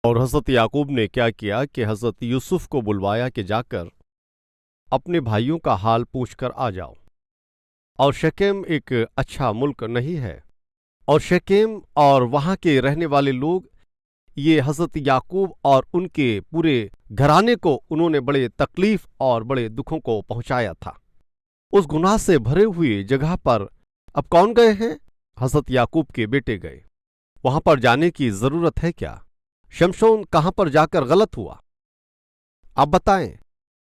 اور حضرت یعقوب نے کیا کیا کہ حضرت یوسف کو بلوایا کہ جا کر اپنے بھائیوں کا حال پوچھ کر آ جاؤ۔ اور شکیم ایک اچھا ملک نہیں ہے، اور شکیم اور وہاں کے رہنے والے لوگ یہ حضرت یعقوب اور ان کے پورے گھرانے کو انہوں نے بڑے تکلیف اور بڑے دکھوں کو پہنچایا تھا۔ اس گناہ سے بھرے ہوئی جگہ پر اب کون گئے ہیں؟ حضرت یعقوب کے بیٹے گئے۔ وہاں پر جانے کی ضرورت ہے کیا؟ شمشون کہاں پر جا کر غلط ہوا؟ آپ بتائیں۔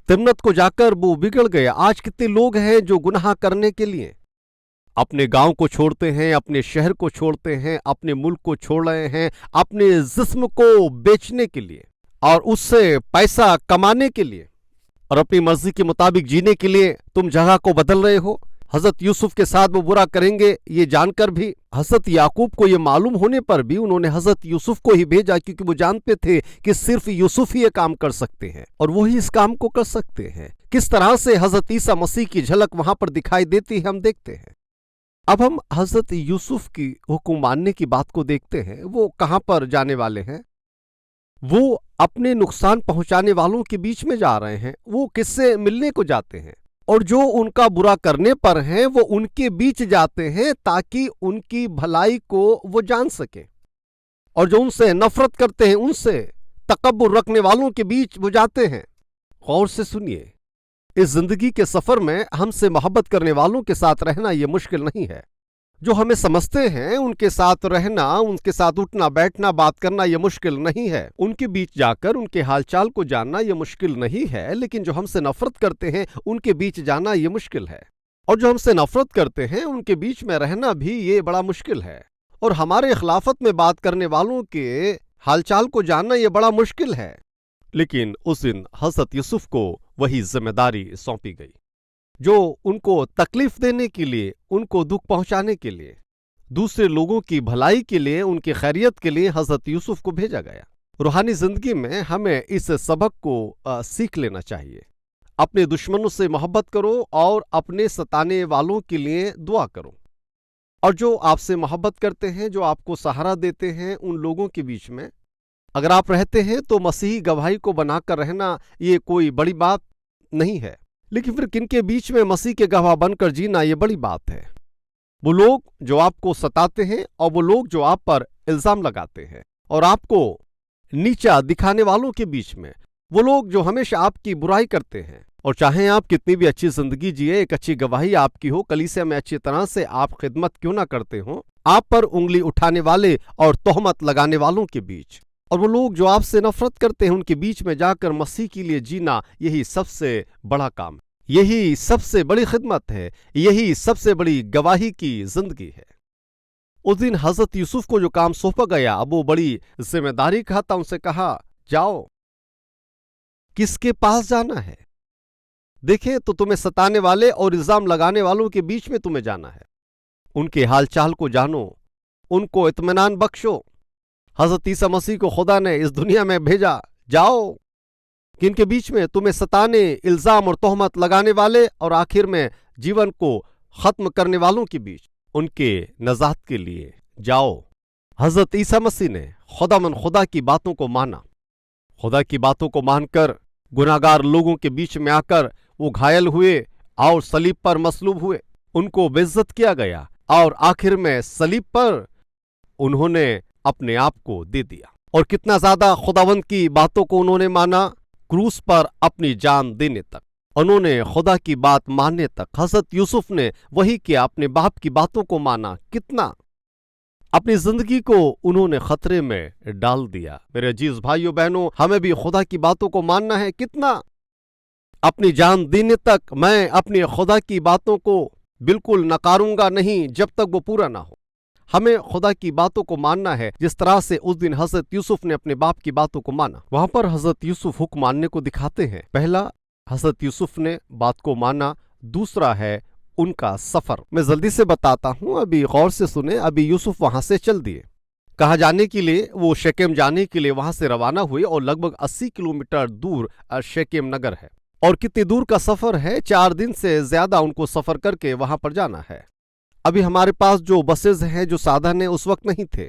تمنت کو جا کر وہ بگڑ گیا۔ آج کتنے لوگ ہیں جو گناہ کرنے کے لیے اپنے گاؤں کو چھوڑتے ہیں، اپنے شہر کو چھوڑتے ہیں، اپنے ملک کو چھوڑ رہے ہیں، اپنے جسم کو بیچنے کے لیے اور اس سے پیسہ کمانے کے لیے اور اپنی مرضی کے مطابق جینے کے لیے تم جگہ کو بدل رہے ہو۔ حضرت یوسف کے ساتھ وہ برا کریں گے یہ جان کر بھی حضرت یعقوب کو یہ معلوم ہونے پر بھی انہوں نے حضرت یوسف کو ہی بھیجا، کیونکہ وہ جانتے تھے کہ صرف یوسف ہی یہ کام کر سکتے ہیں اور وہی اس کام کو کر سکتے ہیں۔ کس طرح سے حضرت عیسیٰ مسیح کی جھلک وہاں پر دکھائی دیتی ہے ہم دیکھتے ہیں۔ اب ہم حضرت یوسف کی حکم ماننے کی بات کو دیکھتے ہیں۔ وہ کہاں پر جانے والے ہیں؟ وہ اپنے نقصان پہنچانے والوں کے بیچ میں جا رہے ہیں۔ وہ کس سے ملنے کو جاتے ہیں؟ اور جو ان کا برا کرنے پر ہیں وہ ان کے بیچ جاتے ہیں تاکہ ان کی بھلائی کو وہ جان سکیں، اور جو ان سے نفرت کرتے ہیں، ان سے تکبر رکھنے والوں کے بیچ وہ جاتے ہیں۔ غور سے سنیے، اس زندگی کے سفر میں ہم سے محبت کرنے والوں کے ساتھ رہنا یہ مشکل نہیں ہے۔ جو ہمیں سمجھتے ہیں ان کے ساتھ رہنا، ان کے ساتھ اٹھنا بیٹھنا بات کرنا یہ مشکل نہیں ہے۔ ان کے بیچ جا کر ان کے حال چال کو جاننا یہ مشکل نہیں ہے، لیکن جو ہم سے نفرت کرتے ہیں ان کے بیچ جانا یہ مشکل ہے، اور جو ہم سے نفرت کرتے ہیں ان کے بیچ میں رہنا بھی یہ بڑا مشکل ہے، اور ہمارے خلافت میں بات کرنے والوں کے حال چال کو جاننا یہ بڑا مشکل ہے۔ لیکن اس دن حضرت یوسف کو وہی ذمہ داری سونپی گئی، جو ان کو تکلیف دینے کے لیے، ان کو دکھ پہنچانے کے لیے، دوسرے لوگوں کی بھلائی کے لیے، ان کی خیریت کے لیے حضرت یوسف کو بھیجا گیا۔ روحانی زندگی میں ہمیں اس سبق کو سیکھ لینا چاہیے۔ اپنے دشمنوں سے محبت کرو اور اپنے ستانے والوں کے لیے دعا کرو، اور جو آپ سے محبت کرتے ہیں، جو آپ کو سہارا دیتے ہیں، ان لوگوں کے بیچ میں اگر آپ رہتے ہیں تو مسیحی گواہی کو بنا کر رہنا یہ کوئی بڑی بات نہیں ہے، لیکن پھر کن کے بیچ میں مسیح کے گواہ بن کر جینا یہ بڑی بات ہے۔ وہ لوگ جو آپ کو ستاتے ہیں، اور وہ لوگ جو آپ پر الزام لگاتے ہیں اور آپ کو نیچا دکھانے والوں کے بیچ میں، وہ لوگ جو ہمیشہ آپ کی برائی کرتے ہیں، اور چاہیں آپ کتنی بھی اچھی زندگی جیے، ایک اچھی گواہی آپ کی ہو، کلیسیا میں اچھی طرح سے آپ خدمت کیوں نہ کرتے ہوں، آپ پر انگلی اٹھانے والے اور تہمت لگانے والوں کے بیچ، اور وہ لوگ جو آپ سے نفرت کرتے ہیں ان کے بیچ میں جا کر مسیح کے لیے جینا، یہی سب سے بڑا کام ہے، یہی سب سے بڑی خدمت ہے، یہی سب سے بڑی گواہی کی زندگی ہے۔ اس دن حضرت یوسف کو جو کام سونپا گیا، اب وہ بڑی ذمہ داری کا تھا۔ ان سے کہا جاؤ۔ کس کے پاس جانا ہے؟ دیکھیں تو تمہیں ستانے والے اور الزام لگانے والوں کے بیچ میں تمہیں جانا ہے۔ ان کے حال چال کو جانو، ان کو اطمینان بخشو۔ حضرت عیسیٰ مسیح کو خدا نے اس دنیا میں بھیجا، جاؤ کن کے بیچ میں تمہیں ستانے، الزام اور تہمت لگانے والے اور آخر میں جیون کو ختم کرنے والوں کے بیچ، ان کے نجات کے لیے جاؤ۔ حضرت عیسیٰ مسیح نے خدا کی باتوں کو مانا، خدا کی باتوں کو مان کر گناہگار لوگوں کے بیچ میں آ کر وہ گھائل ہوئے اور صلیب پر مصلوب ہوئے، ان کو بے عزت کیا گیا، اور آخر میں صلیب پر انہوں نے اپنے آپ کو دے دیا، اور کتنا زیادہ خداوند کی باتوں کو انہوں نے مانا، کروس پر اپنی جان دینے تک، انہوں نے خدا کی بات ماننے تک۔ حضرت یوسف نے وہی کیا، اپنے باپ کی باتوں کو مانا، کتنا اپنی زندگی کو انہوں نے خطرے میں ڈال دیا۔ میرے عزیز بھائیوں بہنوں، ہمیں بھی خدا کی باتوں کو ماننا ہے، کتنا اپنی جان دینے تک۔ میں اپنی خدا کی باتوں کو بالکل نکاروں گا نہیں جب تک وہ پورا نہ ہو۔ ہمیں خدا کی باتوں کو ماننا ہے، جس طرح سے اس دن حضرت یوسف نے اپنے باپ کی باتوں کو مانا۔ وہاں پر حضرت یوسف حکم ماننے کو دکھاتے ہیں۔ پہلا، حضرت یوسف نے بات کو مانا، دوسرا ہے ان کا سفر۔ میں جلدی سے بتاتا ہوں، ابھی غور سے سنیں۔ ابھی یوسف وہاں سے چل دیے، کہاں جانے کے لیے؟ وہ شیکیم جانے کے لیے وہاں سے روانہ ہوئے، اور لگ بھگ 80 کلومیٹر دور شیکیم نگر ہے۔ اور کتنی دور کا سفر ہے؟ 4 دن سے زیادہ ان کو سفر کر کے وہاں پر جانا ہے۔ ابھی ہمارے پاس جو بسز ہیں، جو سادھن ہیں، اس وقت نہیں تھے۔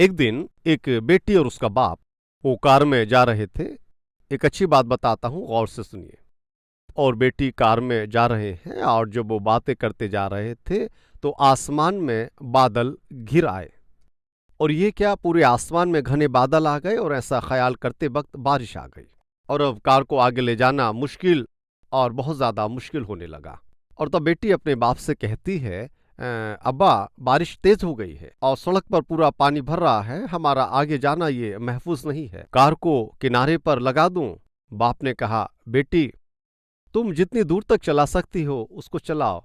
ایک دن ایک بیٹی اور اس کا باپ وہ کار میں جا رہے تھے. ایک اچھی بات بتاتا ہوں، غور سے سنیے. اور بیٹی کار میں جا رہے ہیں اور جب وہ باتیں کرتے جا رہے تھے تو آسمان میں بادل گھر آئے. اور یہ کیا، پورے آسمان میں گھنے بادل آ گئے اور ایسا خیال کرتے وقت بارش آ گئی اور اب کار کو آگے لے جانا مشکل اور بہت زیادہ مشکل ہونے لگا. اور تب بیٹی اپنے باپ سے کہتی ہے ابا بارش تیز ہو گئی ہے اور سڑک پر پورا پانی بھر رہا ہے، ہمارا آگے جانا یہ محفوظ نہیں ہے، کار کو کنارے پر لگا دوں؟ باپ نے کہا بیٹی تم جتنی دور تک چلا سکتی ہو اس کو چلاؤ.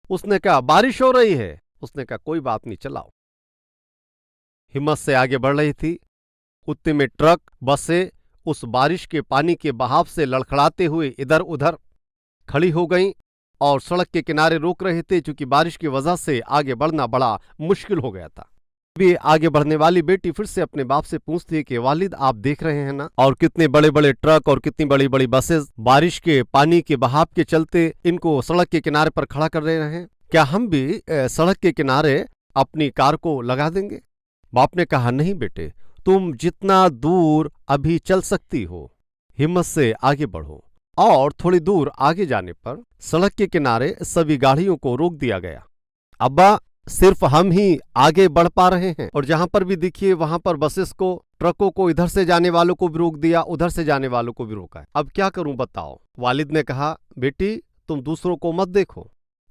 اس نے کہا بارش ہو رہی ہے. اس نے کہا کوئی بات نہیں، چلاؤ. ہمت سے آگے بڑھ رہی تھی. اتنے میں ٹرک بسیں اس بارش کے پانی کے بہاو سے لڑکھڑاتے ہوئے ادھر ادھر کھڑی ہو گئیں اور سڑک کے کنارے روک رہے تھے چونکہ بارش کی وجہ سے آگے بڑھنا بڑا مشکل ہو گیا تھا. بھی آگے بڑھنے والی بیٹی پھر سے اپنے باپ سے پوچھتی ہے کہ والد آپ دیکھ رہے ہیں نا، اور کتنے بڑے بڑے ٹرک اور کتنی بڑی بڑی بسیں بارش کے پانی کے بہاو کے چلتے ان کو سڑک کے کنارے پر کھڑا کر رہے ہیں، کیا ہم بھی سڑک کے کنارے اپنی کار کو لگا دیں گے؟ باپ نے کہا نہیں بیٹے، تم جتنا دور ابھی چل سکتی ہو ہمت سے آگے بڑھو. اور تھوڑی دور آگے جانے پر سڑک کے کنارے سبھی گاڑیوں کو روک دیا گیا. ابا صرف ہم ہی آگے بڑھ پا رہے ہیں، اور جہاں پر بھی دیکھیے وہاں پر بسز کو، ٹرکوں کو، ادھر سے جانے والوں کو بھی روک دیا، ادھر سے جانے والوں کو بھی روکا ہے. اب کیا کروں بتاؤ؟ والد نے کہا بیٹی تم دوسروں کو مت دیکھو،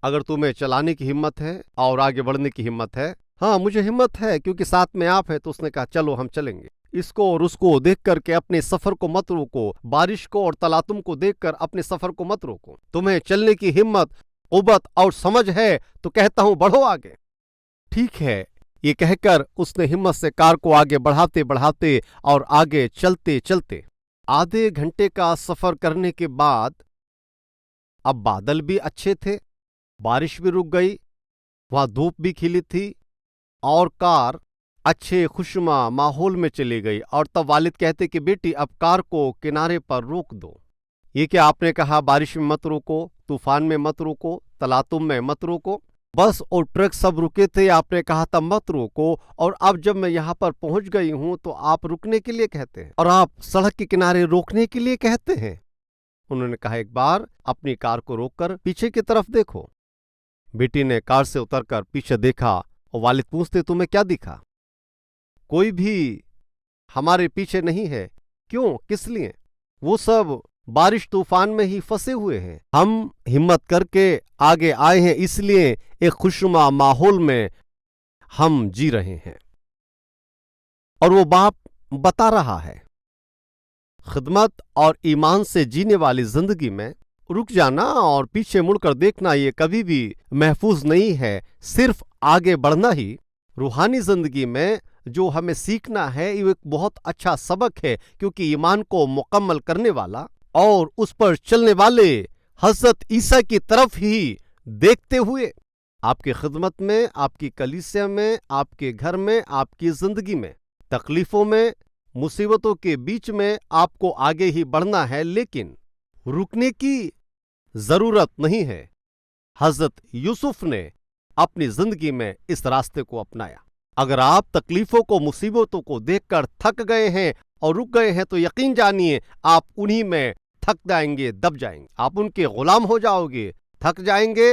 اگر تمہیں چلانے کی ہمت ہے اور آگے بڑھنے کی ہمت ہے. ہاں مجھے ہمت ہے کیونکہ ساتھ میں آپ ہے. تو اس نے کہا چلو ہم چلیں گے. اس کو اور اس کو دیکھ کر کے اپنے سفر کو مت روکو، بارش کو اور تلاطم کو دیکھ کر اپنے سفر کو مت روکو. تمہیں چلنے کی ہمت، قوت اور سمجھ ہے تو کہتا ہوں بڑھو آگے. ٹھیک ہے، یہ کہہ کر اس نے ہمت سے کار کو آگے بڑھاتے بڑھاتے اور آگے چلتے چلتے آدھے گھنٹے کا سفر کرنے کے بعد اب بادل بھی اچھے تھے، بارش بھی رک گئی، وہاں دھوپ بھی کھلی تھی اور کار اچھے خوشنما ماحول میں چلی گئی. اور تب والد کہتے کہ بیٹی اب کار کو کنارے پر روک دو. یہ کہ آپ نے کہا بارش میں مت روکو، طوفان میں مت روکو، تلاطم میں مت روکو. بس اور ٹرک سب رکے تھے، آپ نے کہا تھا مت روکو، اور اب جب میں یہاں پر پہنچ گئی ہوں تو آپ رکنے کے لیے کہتے ہیں اور آپ سڑک کے کنارے روکنے کے لیے کہتے ہیں. انہوں نے کہا ایک بار اپنی کار کو روک کر پیچھے کی طرف دیکھو. بیٹی نے کار سے اتر کر پیچھے دیکھا اور والد پوچھتے تمہیں کیا دکھا؟ کوئی بھی ہمارے پیچھے نہیں ہے. کیوں؟ کس لیے؟ وہ سب بارش طوفان میں ہی پھنسے ہوئے ہیں. ہم ہمت کر کے آگے آئے ہیں، اس لیے ایک خوشنما ماحول میں ہم جی رہے ہیں. اور وہ باپ بتا رہا ہے خدمت اور ایمان سے جینے والی زندگی میں رک جانا اور پیچھے مڑ کر دیکھنا یہ کبھی بھی محفوظ نہیں ہے. صرف آگے بڑھنا ہی روحانی زندگی میں جو ہمیں سیکھنا ہے یہ ایک بہت اچھا سبق ہے، کیونکہ ایمان کو مکمل کرنے والا اور اس پر چلنے والے حضرت عیسیٰ کی طرف ہی دیکھتے ہوئے آپ کی خدمت میں، آپ کی کلیسیا میں، آپ کے گھر میں، آپ کی زندگی میں، تکلیفوں میں، مصیبتوں کے بیچ میں آپ کو آگے ہی بڑھنا ہے، لیکن رکنے کی ضرورت نہیں ہے. حضرت یوسف نے اپنی زندگی میں اس راستے کو اپنایا. اگر آپ تکلیفوں کو، مصیبتوں کو دیکھ کر تھک گئے ہیں اور رک گئے ہیں تو یقین جانیے آپ انہی میں تھک جائیں گے، دب جائیں گے. آپ ان کے غلام ہو جاؤ گے، تھک جائیں گے،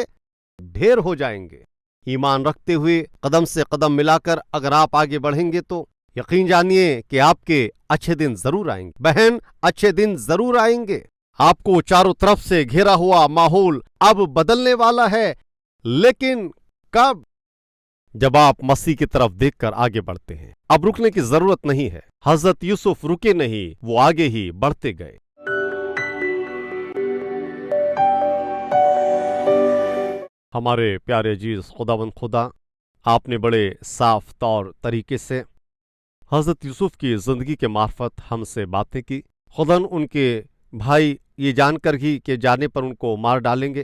ڈھیر ہو جائیں گے. ایمان رکھتے ہوئے قدم سے قدم ملا کر اگر آپ آگے بڑھیں گے تو یقین جانیے کہ آپ کے اچھے دن ضرور آئیں گے. بہن اچھے دن ضرور آئیں گے. آپ کو چاروں طرف سے گھیرا ہوا ماحول اب بدلنے والا ہے، لیکن کب؟ جب آپ مسیح کی طرف دیکھ کر آگے بڑھتے ہیں. اب رکنے کی ضرورت نہیں ہے. حضرت یوسف رکے نہیں، وہ آگے ہی بڑھتے گئے. ہمارے پیارے عزیز خداوند خدا، آپ نے بڑے صاف طور طریقے سے حضرت یوسف کی زندگی کے معرفت ہم سے باتیں کی. خداوند ان کے بھائی یہ جان کر ہی کہ جانے پر ان کو مار ڈالیں گے،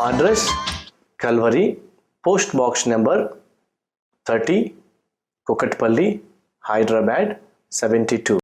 Address Calvary, Post Box number 30, Kukatpalli, Hyderabad 72.